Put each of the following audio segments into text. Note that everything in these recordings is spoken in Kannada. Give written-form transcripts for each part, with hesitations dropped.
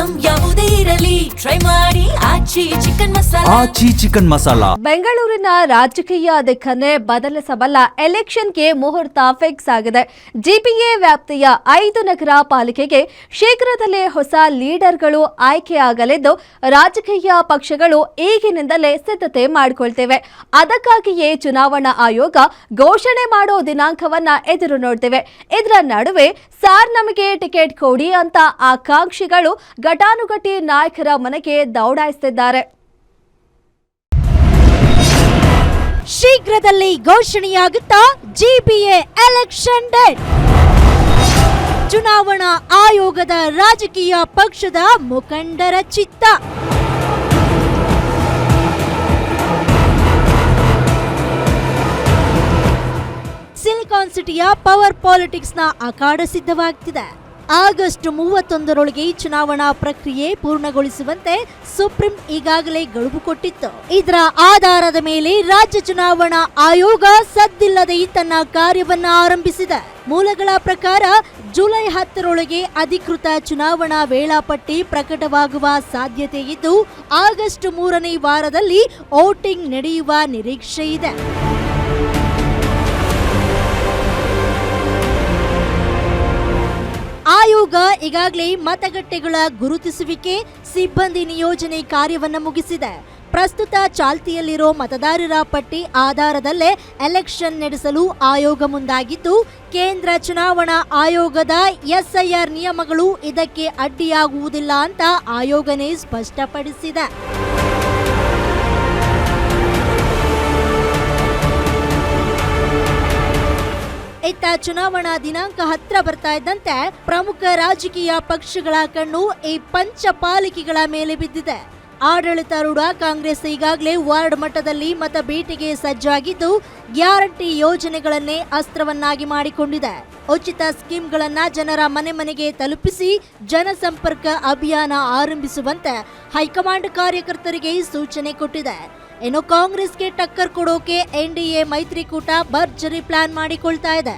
ಐಟಂ ಯಾವುದೇ ಇರಲಿ ಟ್ರೈ ಮಾಡಿ ಆಚಿ ಚಿಕನ್ ಮಸಾಲಾ. ಬೆಂಗಳೂರಿನ ರಾಜಕೀಯ ದಿಕ್ಕನ್ನೇ ಬದಲಿಸಬಲ್ಲ ಎಲೆಕ್ಷನ್ಗೆ ಮುಹೂರ್ತ ಫಿಕ್ಸ್ ಆಗಿದೆ. ಜಿಪಿಎ ವ್ಯಾಪ್ತಿಯ 5 ನಗರ ಪಾಲಿಕೆಗೆ ಶೀಘ್ರದಲ್ಲೇ ಹೊಸ ಲೀಡರ್ಗಳು ಆಯ್ಕೆಯಾಗಲಿದ್ದು ರಾಜಕೀಯ ಪಕ್ಷಗಳು ಈಗಿನಿಂದಲೇ ಸಿದ್ಧತೆ ಮಾಡಿಕೊಳ್ತಿವೆ. ಅದಕ್ಕಾಗಿಯೇ ಚುನಾವಣಾ ಆಯೋಗ ಘೋಷಣೆ ಮಾಡೋ ದಿನಾಂಕವನ್ನ ಎದುರು ನೋಡ್ತಿವೆ. ಇದರ ನಡುವೆ ನಮಗೆ ಟಿಕೆಟ್ ಕೊಡಿ ಅಂತ ಆಕಾಂಕ್ಷಿಗಳು ಘಟಾನುಘಟಿ ನಾಯಕರ ಮನೆಗೆ ದೌಡಾಯಿಸುತ್ತಿದ್ದಾರೆ. ಶೀಘ್ರದಲ್ಲಿ ಘೋಷಣೆಯಾಗುತ್ತಾ ಜಿಪಿಎ ಎಲೆಕ್ಷನ್ ಡೇಟ್. ಚುನಾವಣಾ ಆಯೋಗದ ರಾಜಕೀಯ ಪಕ್ಷದ ಮುಖಂಡರ ಚಿತ್ತ. ಸಿಲಿಕಾನ್ ಸಿಟಿಯ ಪವರ್ ಪಾಲಿಟಿಕ್ಸ್ ನ ಅಖಾಡ ಸಿದ್ಧವಾಗ್ತಿದೆ. ಆಗಸ್ಟ್ 31ರೊಳಗೆ ಚುನಾವಣಾ ಪ್ರಕ್ರಿಯೆ ಪೂರ್ಣಗೊಳಿಸುವಂತೆ ಸುಪ್ರೀಂ ಈಗಾಗಲೇ ಗಡುವು ಕೊಟ್ಟಿತ್ತು. ಇದರ ಆಧಾರದ ಮೇಲೆ ರಾಜ್ಯ ಚುನಾವಣಾ ಆಯೋಗ ಸದ್ದಿಲ್ಲದೆ ತನ್ನ ಕಾರ್ಯವನ್ನ ಆರಂಭಿಸಿದೆ. ಮೂಲಗಳ ಪ್ರಕಾರ ಜುಲೈ 10ರೊಳಗೆ ಅಧಿಕೃತ ಚುನಾವಣಾ ವೇಳಾಪಟ್ಟಿ ಪ್ರಕಟವಾಗುವ ಸಾಧ್ಯತೆ ಇದ್ದು ಆಗಸ್ಟ್ 3ನೇ ವಾರದಲ್ಲಿ ವೋಟಿಂಗ್ ನಡೆಯುವ ನಿರೀಕ್ಷೆ ಇದೆ. ಆಯೋಗ ಈಗಾಗಲೇ ಮತಗಟ್ಟೆಗಳ ಗುರುತಿಸುವಿಕೆ ಸಿಬ್ಬಂದಿ ನಿಯೋಜನೆ ಕಾರ್ಯವನ್ನು ಮುಗಿಸಿದೆ. ಪ್ರಸ್ತುತ ಚಾಲ್ತಿಯಲ್ಲಿರೋ ಮತದಾರರ ಪಟ್ಟಿ ಆಧಾರದಲ್ಲೇ ಎಲೆಕ್ಷನ್ ನಡೆಸಲು ಆಯೋಗ ಮುಂದಾಗಿದ್ದು ಕೇಂದ್ರ ಚುನಾವಣಾ ಆಯೋಗದ ಎಸ್ಐಆರ್ ನಿಯಮಗಳು ಇದಕ್ಕೆ ಅಡ್ಡಿಯಾಗುವುದಿಲ್ಲ ಅಂತ ಆಯೋಗನೇ ಸ್ಪಷ್ಟಪಡಿಸಿದೆ. ಇತ್ತ ಚುನಾವಣಾ ದಿನಾಂಕ ಹತ್ರ ಬರ್ತಾ ಇದ್ದಂತೆ ಪ್ರಮುಖ ರಾಜಕೀಯ ಪಕ್ಷಗಳ ಕಣ್ಣು ಈ ಪಂಚಪಾಲಿಕೆಗಳ ಮೇಲೆ ಬಿದ್ದಿದೆ. ಆಡಳಿತಾರೂಢ ಕಾಂಗ್ರೆಸ್ ಈಗಾಗಲೇ ವಾರ್ಡ್ ಮಟ್ಟದಲ್ಲಿ ಮತ ಬೇಟೆಗೆ ಸಜ್ಜಾಗಿದ್ದು ಗ್ಯಾರಂಟಿ ಯೋಜನೆಗಳನ್ನೇ ಅಸ್ತ್ರವನ್ನಾಗಿ ಮಾಡಿಕೊಂಡಿದೆ. ಉಚಿತ ಸ್ಕೀಮ್ಗಳನ್ನ ಜನರ ಮನೆ ಮನೆಗೆ ತಲುಪಿಸಿ ಜನಸಂಪರ್ಕ ಅಭಿಯಾನ ಆರಂಭಿಸುವಂತೆ ಹೈಕಮಾಂಡ್ ಕಾರ್ಯಕರ್ತರಿಗೆ ಸೂಚನೆ ಕೊಟ್ಟಿದೆ. ಇನ್ನು ಕಾಂಗ್ರೆಸ್ಗೆ ಟಕ್ಕರ್ ಕೊಡೋಕೆ ಎನ್ಡಿಎ ಮೈತ್ರಿಕೂಟ ಭರ್ಜರಿ ಪ್ಲಾನ್ ಮಾಡಿಕೊಳ್ತಾ ಇದೆ.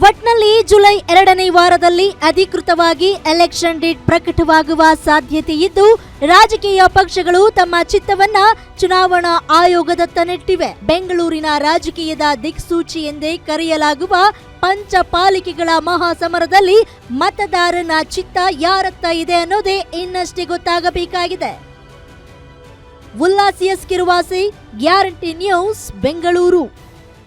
ಒಟ್ನಲ್ಲಿ ಜುಲೈ 2ನೇ ವಾರದಲ್ಲಿ ಅಧಿಕೃತವಾಗಿ ಎಲೆಕ್ಷನ್ ಡೇಟ್ ಪ್ರಕಟವಾಗುವ ಸಾಧ್ಯತೆ ಇದ್ದು ರಾಜಕೀಯ ಪಕ್ಷಗಳು ತಮ್ಮ ಚಿತ್ತವನ್ನ ಚುನಾವಣಾ ಆಯೋಗದತ್ತ ನೆಟ್ಟಿವೆ. ಬೆಂಗಳೂರಿನ ರಾಜಕೀಯದ ದಿಕ್ಸೂಚಿ ಎಂದೇ ಕರೆಯಲಾಗುವ ಪಂಚಪಾಲಿಕೆಗಳ ಮಹಾಸಮರದಲ್ಲಿ ಮತದಾರನ ಚಿತ್ತ ಯಾರತ್ತ ಇದೆ ಅನ್ನೋದೇ ಇನ್ನಷ್ಟೇ ಗೊತ್ತಾಗಬೇಕಾಗಿದೆ. ಉಲ್ಲಾಸಿಯಸ್ ಕಿರುವಾಸಿ, ಗ್ಯಾರಂಟಿ ನ್ಯೂಸ್, ಬೆಂಗಳೂರು.